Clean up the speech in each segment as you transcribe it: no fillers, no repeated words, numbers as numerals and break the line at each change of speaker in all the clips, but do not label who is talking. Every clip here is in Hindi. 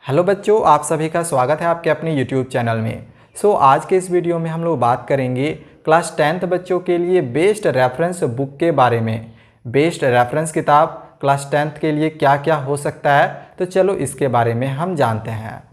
हेलो बच्चों, आप सभी का स्वागत है आपके अपने YouTube चैनल में। आज के इस वीडियो में हम लोग बात करेंगे क्लास 10th बच्चों के लिए बेस्ट रेफरेंस बुक के बारे में। बेस्ट रेफरेंस किताब क्लास 10th के लिए क्या क्या हो सकता है, तो चलो इसके बारे में हम जानते हैं।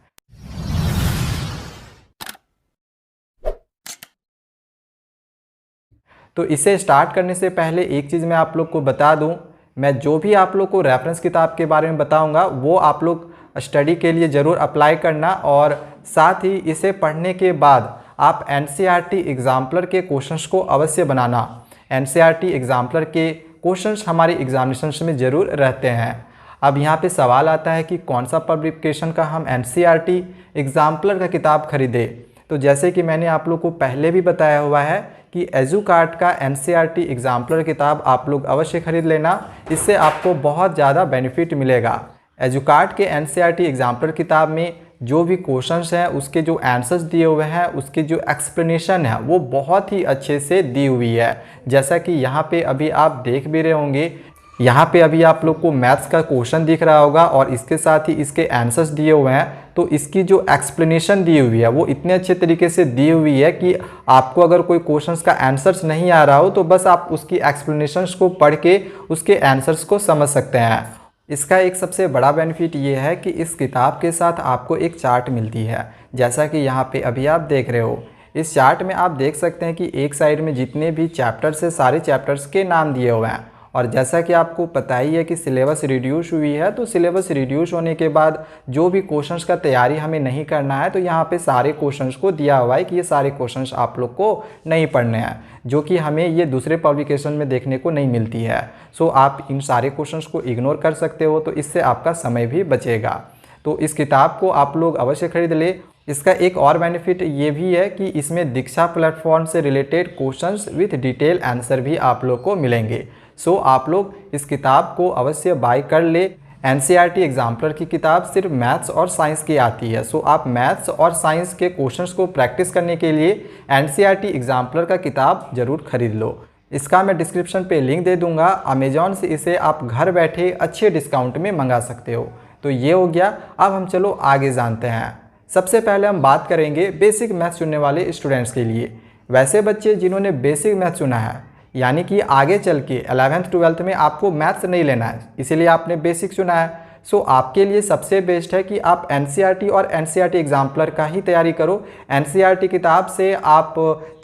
तो इसे स्टार्ट करने से पहले एक चीज़ मैं आप लोग को बता दूं, मैं जो भी आप लोग को रेफरेंस किताब के बारे में बताऊंगा वो आप लोग स्टडी के लिए ज़रूर अप्लाई करना, और साथ ही इसे पढ़ने के बाद आप NCERT एग्जाम्पलर के क्वेश्चंस को अवश्य बनाना। NCERT एग्जाम्पलर के क्वेश्चंस हमारी एग्जामिनेशंस में ज़रूर रहते हैं। अब यहाँ पे सवाल आता है कि कौन सा पब्लिकेशन का हम NCERT एग्जाम्पलर का किताब खरीदें। तो जैसे कि मैंने आप लोग को पहले भी बताया हुआ है कि एजुकार्ट का NCERT एग्जाम्पलर किताब आप लोग अवश्य खरीद लेना, इससे आपको बहुत ज़्यादा बेनिफिट मिलेगा। एजुकार्ट के NCERT एग्जाम्पलर किताब में जो भी क्वेश्चंस हैं उसके जो आंसर्स दिए हुए हैं, उसके जो एक्सप्लेनेशन है वो बहुत ही अच्छे से दी हुई है। जैसा कि यहाँ पे अभी आप देख भी रहे होंगे, यहाँ पे अभी आप लोग को मैथ्स का क्वेश्चन दिख रहा होगा और इसके साथ ही इसके आंसर्स दिए हुए हैं। तो इसकी जो एक्सप्लेनेशन दी हुई है वो इतने अच्छे तरीके से दी हुई है कि आपको अगर कोई क्वेश्चंस का आंसर्स नहीं आ रहा हो तो बस आप उसकी एक्सप्लेनेशंस को पढ़ के उसके आंसर्स को समझ सकते हैं। इसका एक सबसे बड़ा बेनिफिट ये है कि इस किताब के साथ आपको एक चार्ट मिलती है, जैसा कि यहाँ पे अभी आप देख रहे हो। इस चार्ट में आप देख सकते हैं कि एक साइड में जितने भी चैप्टर्स है सारे चैप्टर्स के नाम दिए हुए हैं। और जैसा कि आपको पता ही है कि सिलेबस रिड्यूस हुई है, तो सिलेबस रिड्यूस होने के बाद जो भी क्वेश्चंस का तैयारी हमें नहीं करना है तो यहाँ पे सारे क्वेश्चंस को दिया हुआ है कि ये सारे क्वेश्चंस आप लोग को नहीं पढ़ने हैं, जो कि हमें ये दूसरे पब्लिकेशन में देखने को नहीं मिलती है। आप इन सारे क्वेश्चंस को इग्नोर कर सकते हो, तो इससे आपका समय भी बचेगा। तो इस किताब को आप लोग अवश्य खरीद ले। इसका एक और बेनिफिट ये भी है कि इसमें दीक्षा प्लेटफॉर्म से related questions with detail answer भी आप लोग को मिलेंगे। आप लोग इस किताब को अवश्य बाय कर ले। NCERT एग्जाम्पलर की किताब सिर्फ मैथ्स और साइंस की आती है। आप मैथ्स और साइंस के क्वेश्चंस को प्रैक्टिस करने के लिए NCERT एग्जाम्पलर का किताब ज़रूर खरीद लो। इसका मैं डिस्क्रिप्शन पे लिंक दे दूंगा। अमेजॉन से इसे आप घर बैठे अच्छे डिस्काउंट में मंगा सकते हो। तो ये हो गया। अब हम चलो आगे जानते हैं। सबसे पहले हम बात करेंगे बेसिक मैथ्स चुनने वाले स्टूडेंट्स के लिए। वैसे बच्चे जिन्होंने बेसिक मैथ्स चुना है, यानी कि आगे चल के 11th 12th में आपको मैथ्स नहीं लेना है, इसीलिए आपने बेसिक चुना है। आपके लिए सबसे बेस्ट है कि आप NCERT और NCERT एग्जाम्पलर का ही तैयारी करो। NCERT किताब से आप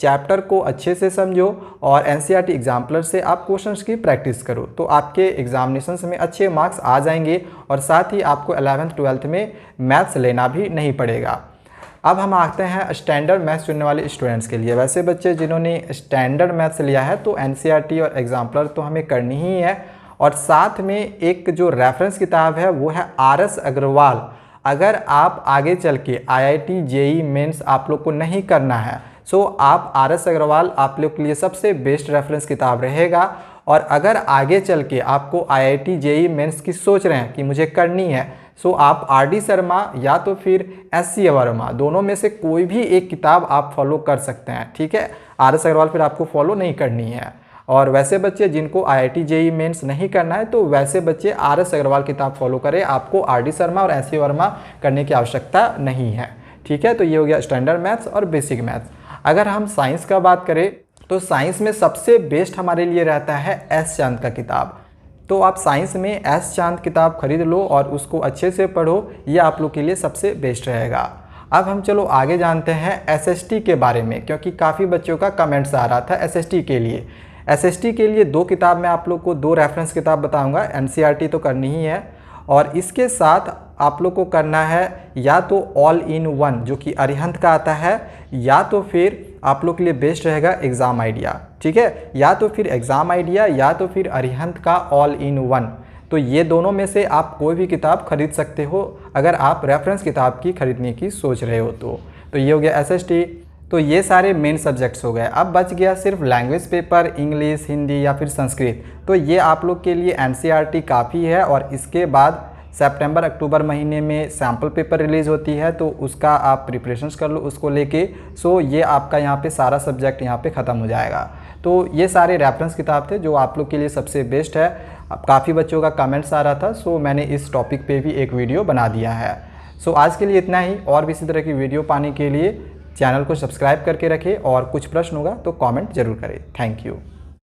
चैप्टर को अच्छे से समझो और NCERT एग्जाम्पलर से आप क्वेश्चंस की प्रैक्टिस करो, तो आपके एग्जामिनेशंस में अच्छे मार्क्स आ जाएंगे और साथ ही आपको 11th 12th में मैथ्स लेना भी नहीं पड़ेगा। अब हम आते हैं स्टैंडर्ड मैथ्स चुनने वाले स्टूडेंट्स के लिए। वैसे बच्चे जिन्होंने स्टैंडर्ड मैथ्स लिया है तो NCERT और एग्जाम्पलर तो हमें करनी ही है, और साथ में एक जो रेफरेंस किताब है वो है RS अग्रवाल। अगर आप आगे चल के IIT JEE मेंस आप लोग को नहीं करना है, आप RS अग्रवाल आप लोग के लिए सबसे बेस्ट रेफरेंस किताब रहेगा। और अगर आगे चल के आपको IIT JEE मेंस की सोच रहे हैं कि मुझे करनी है, आप RD शर्मा या तो फिर SC वर्मा, दोनों में से कोई भी एक किताब आप फॉलो कर सकते हैं। ठीक है, RS अग्रवाल फिर आपको फॉलो नहीं करनी है। और वैसे बच्चे जिनको IIT JEE मेंस नहीं करना है तो वैसे बच्चे RS अग्रवाल किताब फॉलो करें, आपको RD शर्मा और SC वर्मा करने की आवश्यकता नहीं है। ठीक है, तो ये हो गया स्टैंडर्ड मैथ्स और बेसिक मैथ्स। अगर हम साइंस का बात करें तो साइंस में सबसे बेस्ट हमारे लिए रहता है S चांद का किताब। तो आप साइंस में S चांद किताब खरीद लो और उसको अच्छे से पढ़ो, ये आप लोग के लिए सबसे बेस्ट रहेगा। अब हम चलो आगे जानते हैं SST के बारे में, क्योंकि काफ़ी बच्चों का कमेंट्स आ रहा था SST के लिए। SST के लिए दो किताब मैं आप लोग को, दो रेफरेंस किताब बताऊंगा। NCERT तो करनी ही है, और इसके साथ आप लोग को करना है या तो ऑल इन वन जो कि अरिहंत का आता है, या तो फिर आप लोग के लिए बेस्ट रहेगा एग्ज़ाम आइडिया। ठीक है, या तो फिर एग्ज़ाम आइडिया या तो फिर अरिहंत का ऑल इन वन। तो ये दोनों में से आप कोई भी किताब खरीद सकते हो अगर आप रेफरेंस किताब की खरीदने की सोच रहे हो तो ये हो गया SST। तो ये सारे मेन सब्जेक्ट्स हो गए। अब बच गया सिर्फ लैंग्वेज पेपर, इंग्लिश, हिंदी या फिर संस्कृत। तो ये आप लोग के लिए NCERT काफ़ी है, और इसके बाद सितंबर अक्टूबर महीने में सैम्पल पेपर रिलीज़ होती है, तो उसका आप प्रिपरेशंस कर लो उसको लेके। ये आपका यहाँ पे सारा सब्जेक्ट यहाँ पे ख़त्म हो जाएगा। तो ये सारे रेफरेंस किताब थे जो आप लोग के लिए सबसे बेस्ट है। अब काफ़ी बच्चों का कमेंट्स आ रहा था, मैंने इस टॉपिक पे भी एक वीडियो बना दिया है। सो आज के लिए इतना ही। और भी इसी तरह की वीडियो पाने के लिए चैनल को सब्सक्राइब करके रखें और कुछ प्रश्न होगा तो कमेंट जरूर करें। Thank you.